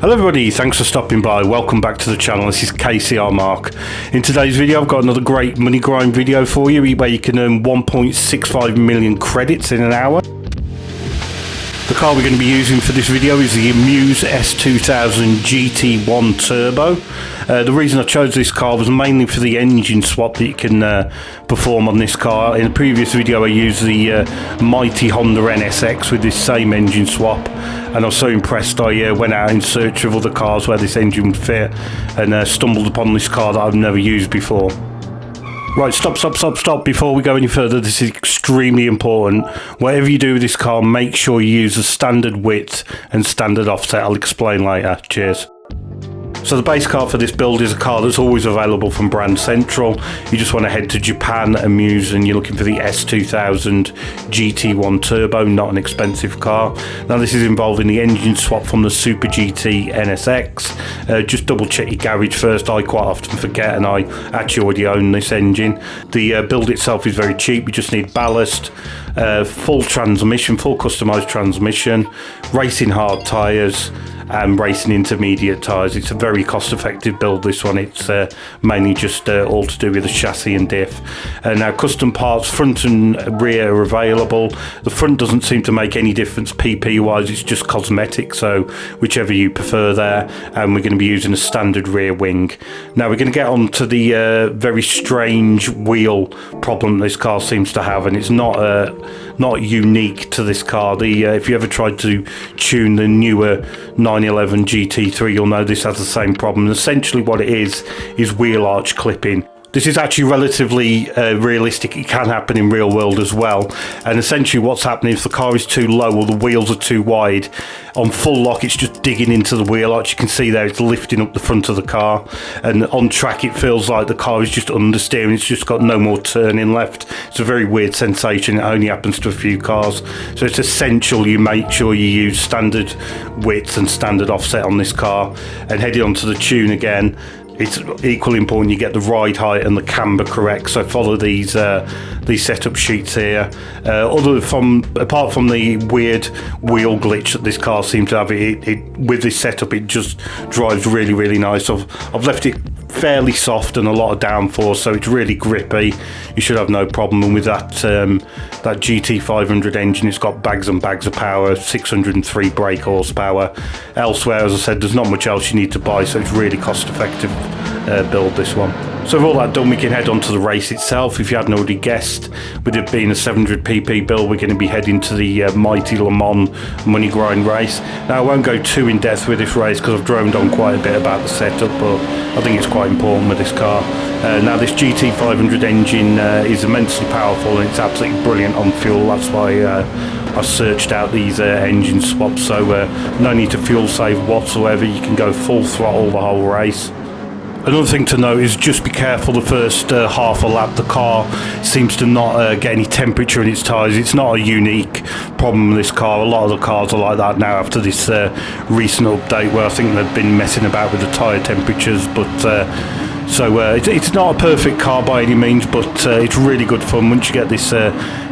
Hello everybody, thanks for stopping by. Welcome back to the channel. This is KCR-Mark. In today's video I've got another great money grind video for you where you can earn 1.65 million credits in an hour. The car we're going to be using for this video is the Amuse S2000 GT1 Turbo. The reason I chose this car was mainly for the engine swap that you can perform on this car. In the previous video I used the mighty Honda NSX with this same engine swap, and I was so impressed I went out in search of other cars where this engine would fit and stumbled upon this car that I've never used before. Right, stop before we go any further. This is extremely important. Whatever you do with this car, make sure you use the standard width and standard offset. I'll explain later. Cheers. So the base car for this build is a car that's always available from Brand Central. You just want to head to Japan, Amuse, and you're looking for the S2000 GT1 Turbo, not an expensive car. Now this is involving the engine swap from the Super GT NSX. Just double check your garage first. I quite often forget, and I actually already own this engine. The build itself is very cheap. You just need ballast, full transmission, full customised transmission, racing hard tyres, and racing intermediate tyres. It's a very cost-effective build, this one. It's mainly just all to do with the chassis and diff. Now custom parts front and rear are available. The front doesn't seem to make any difference PP wise, it's just cosmetic, so whichever you prefer there. And we're going to be using a standard rear wing. Now we're going to get on to the very strange wheel problem this car seems to have, and it's not unique to this car. If you ever tried to tune the newer 911 GT3, you'll know this has the same problem. Essentially what it is wheel arch clipping. This is actually relatively realistic. It can happen in real world as well. And essentially what's happening, if the car is too low or the wheels are too wide, on full lock it's just digging into the wheel arch. You can see there it's lifting up the front of the car, and on track it feels like the car is just understeering. It's just got no more turning left. It's a very weird sensation. It only happens to a few cars. So it's essential you make sure you use standard width and standard offset on this car. And heading on to the tune again, it's equally important you get the ride height and the camber correct, so follow these setup sheets here. Apart from the weird wheel glitch that this car seems to have, with this setup it just drives really nice. I've left it fairly soft and a lot of downforce, so it's really grippy. You should have no problem. And with that GT500 engine, it's got bags and bags of power, 603 brake horsepower. Elsewhere, as I said, there's not much else you need to buy, so it's really cost effective build, this one. So with all that done, we can head on to the race itself. If you hadn't already guessed, with it being a 700 pp build, we're going to be heading to the mighty Le Mans money grind race. Now I won't go too in depth with this race because I've droned on quite a bit about the setup, but I think it's quite important with this car. Now this GT500 engine is immensely powerful and it's absolutely brilliant on fuel. That's why I searched out these engine swaps, so no need to fuel save whatsoever. You can go full throttle the whole race. Another thing to note is just be careful the first half a lap. The car seems to not get any temperature in its tyres. It's not a unique problem with this car. A lot of the cars are like that now after this recent update where I think they've been messing about with the tyre temperatures. But it's not a perfect car by any means, but it's really good fun once you get this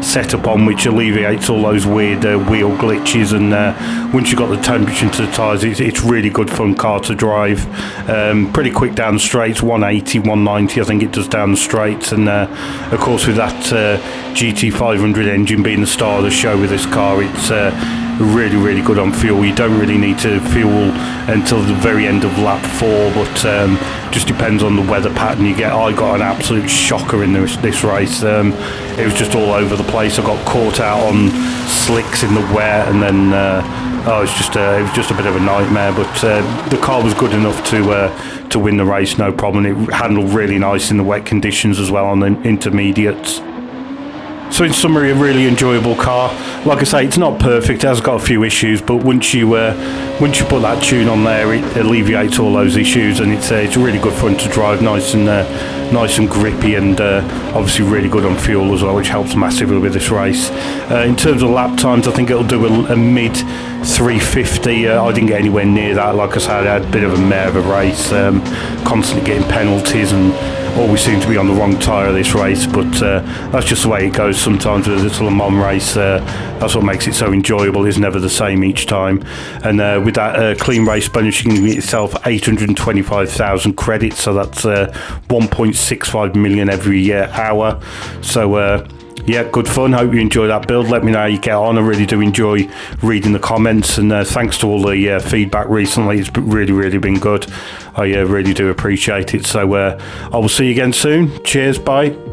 setup on, which alleviates all those weird wheel glitches. And once you've got the temperature into the tyres, it's really good fun car to drive. Pretty quick down the straights, 180, 190 I think it does down the straights. And of course with that GT500 engine being the star of the show with this car, it's really good on fuel. You don't really need to fuel until the very end of lap 4, but just depends on the weather pattern you get. I got an absolute shocker in this race. It was just all over the place. I got caught out on slicks in the wet, and then it was just a bit of a nightmare. But the car was good enough to win the race, no problem. It handled really nice in the wet conditions as well on the intermediates. So in summary, a really enjoyable car. Like I say, it's not perfect, it has got a few issues, but once you put that tune on there, it alleviates all those issues, and it's really good fun to drive, nice and grippy, and obviously really good on fuel as well, which helps massively with this race. In terms of lap times, I think it'll do a mid 350. I didn't get anywhere near that. Like I said, I had a bit of a mare of a race, constantly getting penalties and always seem to be on the wrong tyre this race, but that's just the way it goes sometimes with a little Le Mans race. That's what makes it so enjoyable. It's never the same each time. And with that clean race bonus, you can get yourself 825,000 credits, so that's 1.65 million every hour. So yeah, good fun. Hope you enjoy that build. Let me know how you get on. I really do enjoy reading the comments, and thanks to all the feedback recently. It's really been good. I really do appreciate it. So I will see you again soon. Cheers, bye.